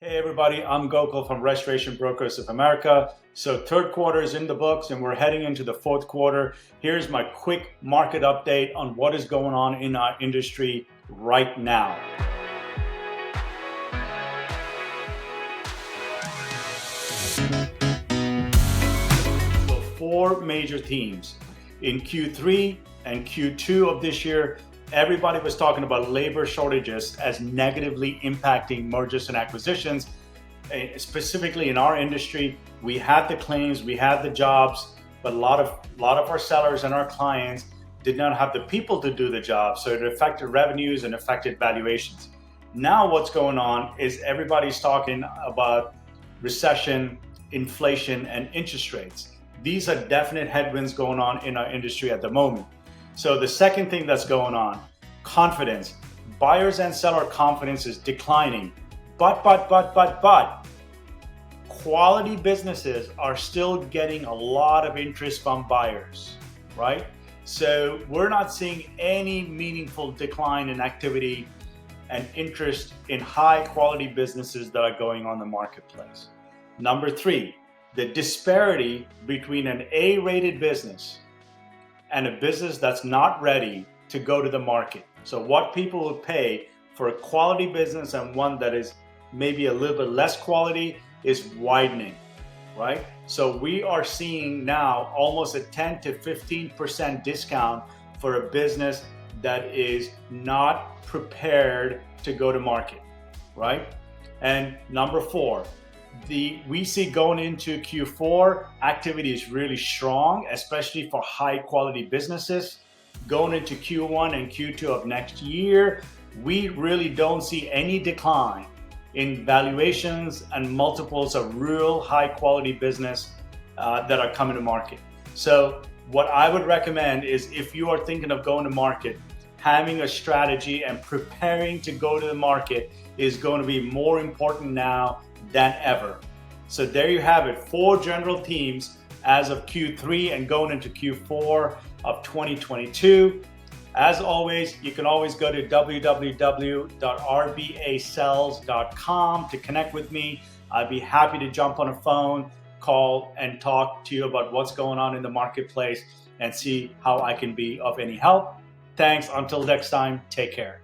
Hey everybody, I'm Gokul from Restoration Brokers of America. So third quarter is in the books and we're heading into the fourth quarter. Here's my quick market update on what is going on in our industry right now. So four major themes. In Q3 and Q2 of this year, everybody was talking about labor shortages as negatively impacting mergers and acquisitions. Specifically in our industry, we had the claims, we had the jobs, but a lot of our sellers and our clients did not have the people to do the job, so it affected revenues and affected valuations. Now what's going on is everybody's talking about recession, inflation, and interest rates. These are definite headwinds going on in our industry at the moment. So the second thing that's going on, confidence. Buyers and seller confidence is declining. But, quality businesses are still getting a lot of interest from buyers, right? So we're not seeing any meaningful decline in activity and interest in high quality businesses that are going on the marketplace. Number three, the disparity between an A-rated business and a business that's not ready to go to the market. So what people will pay for a quality business and one that is maybe a little bit less quality is widening, right? So we are seeing now almost a 10 to 15% discount for a business that is not prepared to go to market, right? And number four, we see going into Q4, activity is really strong, especially for high quality businesses. Going into Q1 and Q2 of next year, we really don't see any decline in valuations and multiples of real high quality business that are coming to market. So what I would recommend is, if you are thinking of going to market, having a strategy and preparing to go to the market is going to be more important now than ever. So there you have it, four general themes as of Q3 and going into Q4 of 2022. As always, you can always go to www.rbasells.com to connect with me. I'd be happy to jump on a phone call and talk to you about what's going on in the marketplace and see how I can be of any help. Thanks. Until next time, take care.